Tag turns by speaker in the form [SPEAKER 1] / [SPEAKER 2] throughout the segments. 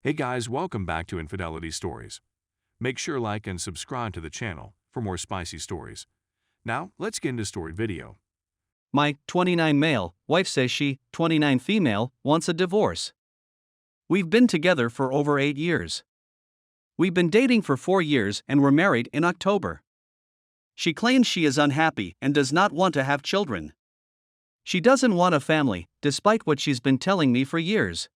[SPEAKER 1] Hey guys, welcome back to Infidelity Stories. Make sure like and subscribe to the channel for more spicy stories. Now, let's get into story video.
[SPEAKER 2] My 29 male wife says she, 29 female, wants a divorce. We've been together for over 8 years. We've been dating for 4 years and were married in October. She claims she is unhappy and does not want to have children. She doesn't want a family, despite what she's been telling me for years.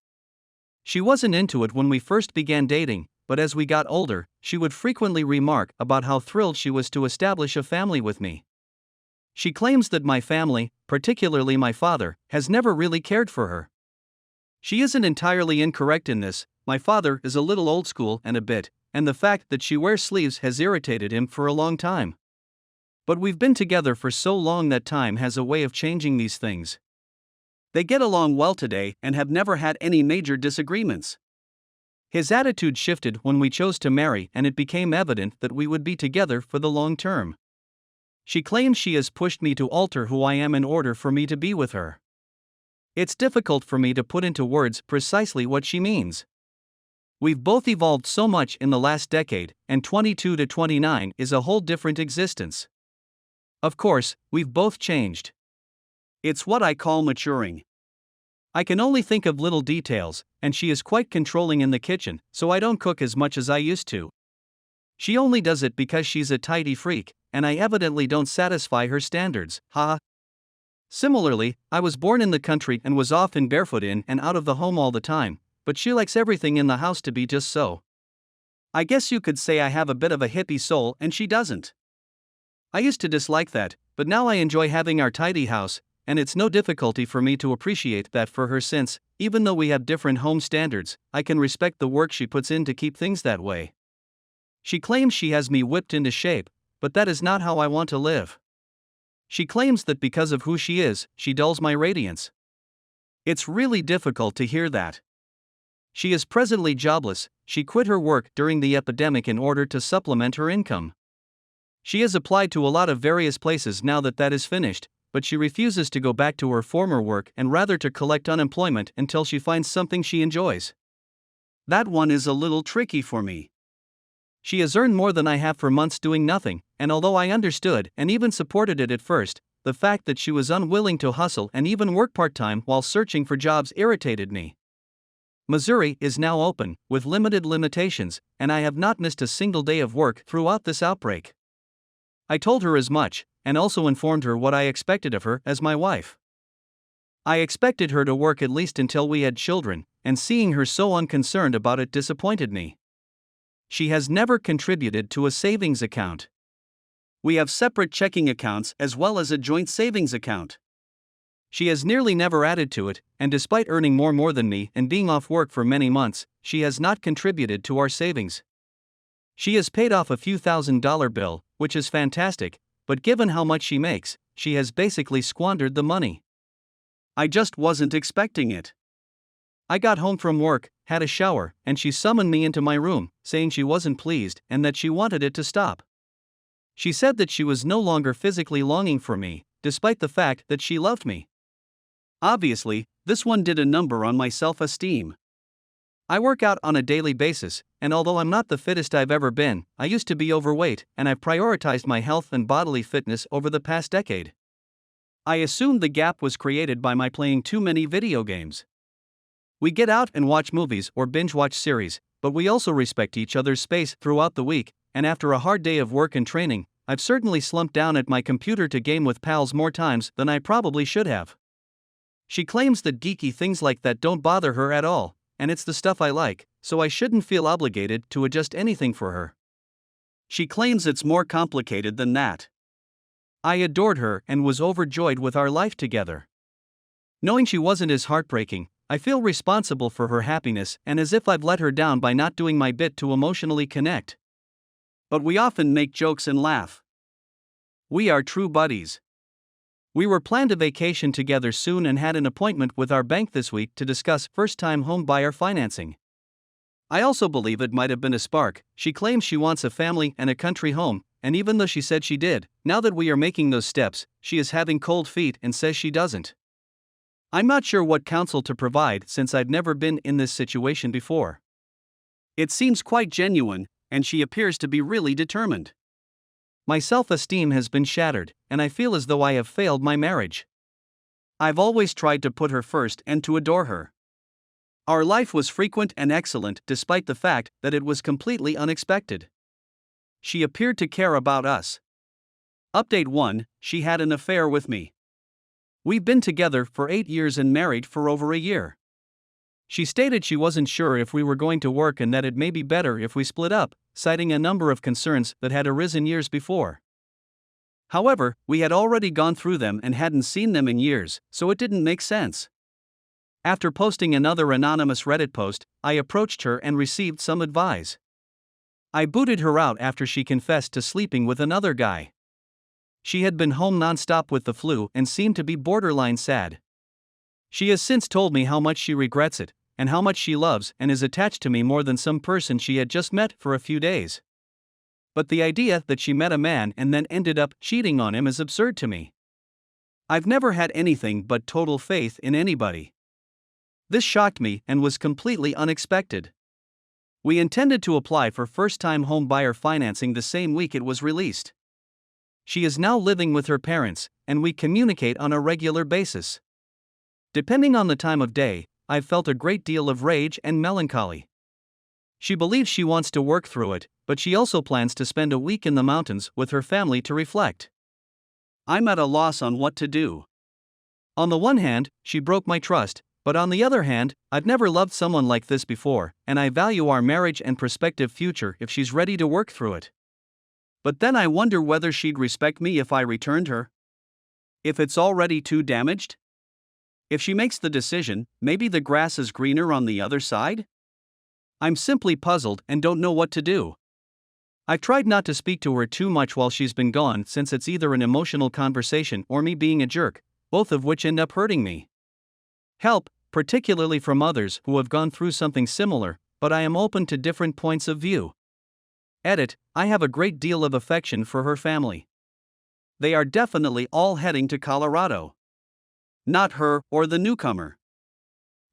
[SPEAKER 2] She wasn't into it when we first began dating, but as we got older, she would frequently remark about how thrilled she was to establish a family with me. She claims that my family, particularly my father, has never really cared for her. She isn't entirely incorrect in this. My father is a little old school and the fact that she wears sleeves has irritated him for a long time. But we've been together for so long that time has a way of changing these things. They get along well today and have never had any major disagreements. His attitude shifted when we chose to marry, and it became evident that we would be together for the long term. She claims she has pushed me to alter who I am in order for me to be with her. It's difficult for me to put into words precisely what she means. We've both evolved so much in the last decade, and 22 to 29 is a whole different existence. Of course, we've both changed. It's what I call maturing. I can only think of little details, and she is quite controlling in the kitchen, so I don't cook as much as I used to. She only does it because she's a tidy freak, and I evidently don't satisfy her standards, Similarly, I was born in the country and was often barefoot in and out of the home all the time, but she likes everything in the house to be just so. I guess you could say I have a bit of a hippie soul and she doesn't. I used to dislike that, but now I enjoy having our tidy house, and it's no difficulty for me to appreciate that for her since, even though we have different home standards, I can respect the work she puts in to keep things that way. She claims she has me whipped into shape, but that is not how I want to live. She claims that because of who she is, she dulls my radiance. It's really difficult to hear that. She is presently jobless. She quit her work during the epidemic in order to supplement her income. She has applied to a lot of various places now that is finished, but she refuses to go back to her former work and rather to collect unemployment until she finds something she enjoys. That one is a little tricky for me. She has earned more than I have for months doing nothing, and although I understood and even supported it at first, the fact that she was unwilling to hustle and even work part-time while searching for jobs irritated me. Missouri is now open, with limited limitations, and I have not missed a single day of work throughout this outbreak. I told her as much, and also informed her what I expected of her as my wife. I expected her to work at least until we had children, and seeing her so unconcerned about it disappointed me. She has never contributed to a savings account. We have separate checking accounts as well as a joint savings account. She has nearly never added to it, and despite earning more than me and being off work for many months, she has not contributed to our savings. She has paid off a few $1,000 bill, which is fantastic, but given how much she makes, she has basically squandered the money. I just wasn't expecting it. I got home from work, had a shower, and she summoned me into my room, saying she wasn't pleased and that she wanted it to stop. She said that she was no longer physically longing for me, despite the fact that she loved me. Obviously, this one did a number on my self-esteem. I work out on a daily basis, and although I'm not the fittest I've ever been, I used to be overweight, and I've prioritized my health and bodily fitness over the past decade. I assumed the gap was created by my playing too many video games. We get out and watch movies or binge-watch series, but we also respect each other's space throughout the week, and after a hard day of work and training, I've certainly slumped down at my computer to game with pals more times than I probably should have. She claims that geeky things like that don't bother her at all, and it's the stuff I like, so I shouldn't feel obligated to adjust anything for her. She claims it's more complicated than that. I adored her and was overjoyed with our life together. Knowing she wasn't as heartbreaking, I feel responsible for her happiness and as if I've let her down by not doing my bit to emotionally connect. But we often make jokes and laugh. We are true buddies. We were planned a vacation together soon and had an appointment with our bank this week to discuss first-time home buyer financing. I also believe it might have been a spark. She claims she wants a family and a country home, and even though she said she did, now that we are making those steps, she is having cold feet and says she doesn't. I'm not sure what counsel to provide since I've never been in this situation before. It seems quite genuine, and she appears to be really determined. My self-esteem has been shattered, and I feel as though I have failed my marriage. I've always tried to put her first and to adore her. Our life was frequent and excellent despite the fact that it was completely unexpected. She appeared to care about us. Update 1: She had an affair with me. We've been together for 8 years and married for over a year. She stated she wasn't sure if we were going to work and that it may be better if we split up, citing a number of concerns that had arisen years before. However, we had already gone through them and hadn't seen them in years, so it didn't make sense. After posting another anonymous Reddit post, I approached her and received some advice. I booted her out after she confessed to sleeping with another guy. She had been home nonstop with the flu and seemed to be borderline sad. She has since told me how much she regrets it, and how much she loves and is attached to me more than some person she had just met for a few days. But the idea that she met a man and then ended up cheating on him is absurd to me. I've never had anything but total faith in anybody. This shocked me and was completely unexpected. We intended to apply for first-time home buyer financing the same week it was released. She is now living with her parents, and we communicate on a regular basis. Depending on the time of day, I've felt a great deal of rage and melancholy. She believes she wants to work through it, but she also plans to spend a week in the mountains with her family to reflect. I'm at a loss on what to do. On the one hand, she broke my trust, but on the other hand, I've never loved someone like this before, and I value our marriage and prospective future if she's ready to work through it. But then I wonder whether she'd respect me if I returned her. If it's already too damaged? If she makes the decision, maybe the grass is greener on the other side? I'm simply puzzled and don't know what to do. I've tried not to speak to her too much while she's been gone, since it's either an emotional conversation or me being a jerk, both of which end up hurting me. Help, particularly from others who have gone through something similar, but I am open to different points of view. Edit: I have a great deal of affection for her family. They are definitely all heading to Colorado. Not her or the newcomer.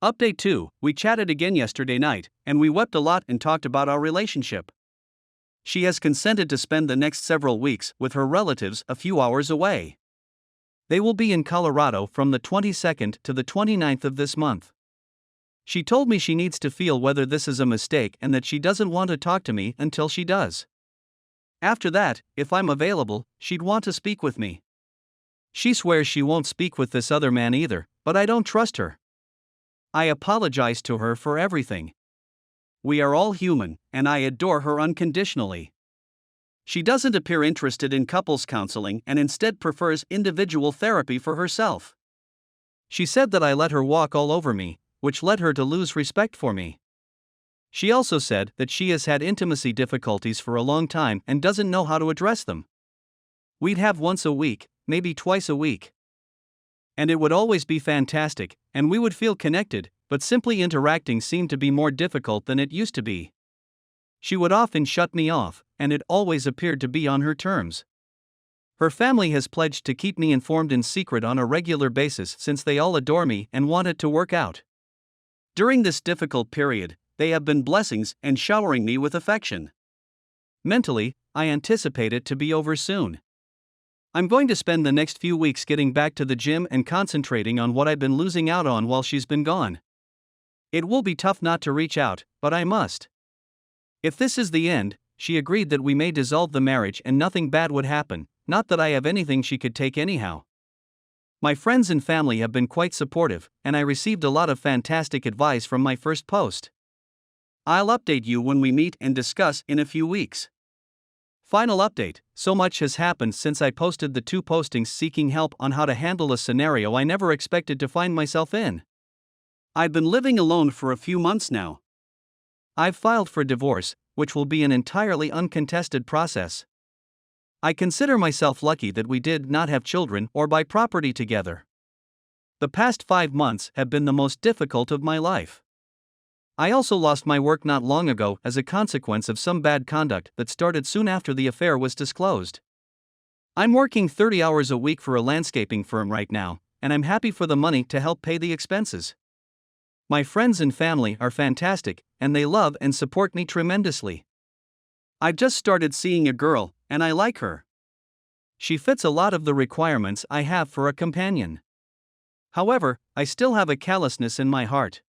[SPEAKER 2] Update 2: We chatted again yesterday night, and we wept a lot and talked about our relationship. She has consented to spend the next several weeks with her relatives a few hours away. They will be in Colorado from the 22nd to the 29th of this month. She told me she needs to feel whether this is a mistake and that she doesn't want to talk to me until she does. After that, if I'm available, she'd want to speak with me. She swears she won't speak with this other man either, but I don't trust her. I apologize to her for everything. We are all human, and I adore her unconditionally. She doesn't appear interested in couples counseling and instead prefers individual therapy for herself. She said that I let her walk all over me, which led her to lose respect for me. She also said that she has had intimacy difficulties for a long time and doesn't know how to address them. We'd have once a week, maybe twice a week. And it would always be fantastic, and we would feel connected, but simply interacting seemed to be more difficult than it used to be. She would often shut me off, and it always appeared to be on her terms. Her family has pledged to keep me informed in secret on a regular basis since they all adore me and want it to work out. During this difficult period, they have been blessings and showering me with affection. Mentally, I anticipate it to be over soon. I'm going to spend the next few weeks getting back to the gym and concentrating on what I've been losing out on while she's been gone. It will be tough not to reach out, but I must. If this is the end, she agreed that we may dissolve the marriage and nothing bad would happen, not that I have anything she could take anyhow. My friends and family have been quite supportive, and I received a lot of fantastic advice from my first post. I'll update you when we meet and discuss in a few weeks. Final update: so much has happened since I posted the 2 postings seeking help on how to handle a scenario I never expected to find myself in. I've been living alone for a few months now. I've filed for divorce, which will be an entirely uncontested process. I consider myself lucky that we did not have children or buy property together. The past 5 months have been the most difficult of my life. I also lost my work not long ago as a consequence of some bad conduct that started soon after the affair was disclosed. I'm working 30 hours a week for a landscaping firm right now, and I'm happy for the money to help pay the expenses. My friends and family are fantastic, and they love and support me tremendously. I've just started seeing a girl, and I like her. She fits a lot of the requirements I have for a companion. However, I still have a callousness in my heart.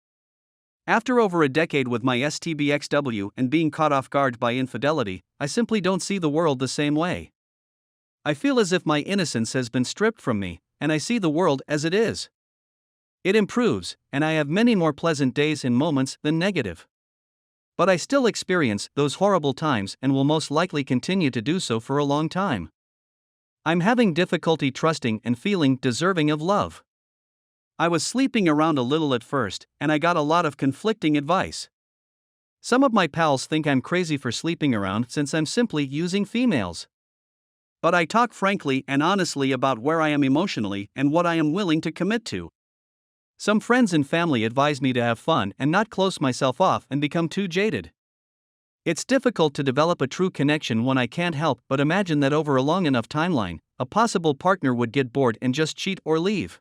[SPEAKER 2] After over a decade with my STBXW and being caught off guard by infidelity, I simply don't see the world the same way. I feel as if my innocence has been stripped from me, and I see the world as it is. It improves, and I have many more pleasant days and moments than negative. But I still experience those horrible times and will most likely continue to do so for a long time. I'm having difficulty trusting and feeling deserving of love. I was sleeping around a little at first, and I got a lot of conflicting advice. Some of my pals think I'm crazy for sleeping around since I'm simply using females. But I talk frankly and honestly about where I am emotionally and what I am willing to commit to. Some friends and family advise me to have fun and not close myself off and become too jaded. It's difficult to develop a true connection when I can't help but imagine that over a long enough timeline, a possible partner would get bored and just cheat or leave.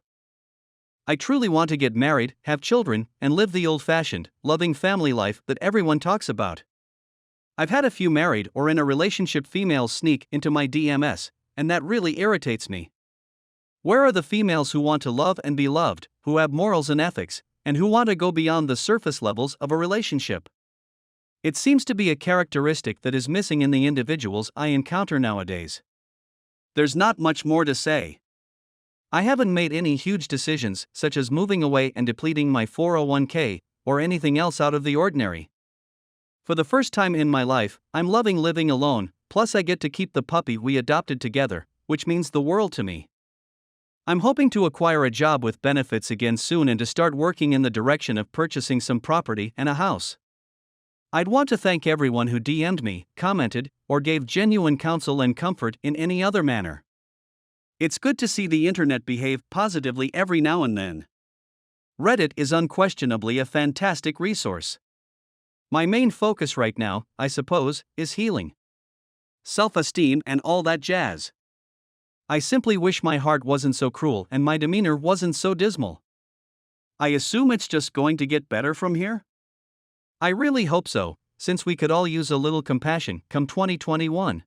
[SPEAKER 2] I truly want to get married, have children, and live the old-fashioned, loving family life that everyone talks about. I've had a few married or in a relationship females sneak into my DMs, and that really irritates me. Where are the females who want to love and be loved, who have morals and ethics, and who want to go beyond the surface levels of a relationship? It seems to be a characteristic that is missing in the individuals I encounter nowadays. There's not much more to say. I haven't made any huge decisions, such as moving away and depleting my 401k, or anything else out of the ordinary. For the first time in my life, I'm loving living alone, plus I get to keep the puppy we adopted together, which means the world to me. I'm hoping to acquire a job with benefits again soon and to start working in the direction of purchasing some property and a house. I'd want to thank everyone who DM'd me, commented, or gave genuine counsel and comfort in any other manner. It's good to see the internet behave positively every now and then. Reddit is unquestionably a fantastic resource. My main focus right now, I suppose, is healing, self-esteem, and all that jazz. I simply wish my heart wasn't so cruel and my demeanor wasn't so dismal. I assume it's just going to get better from here? I really hope so, since we could all use a little compassion come 2021.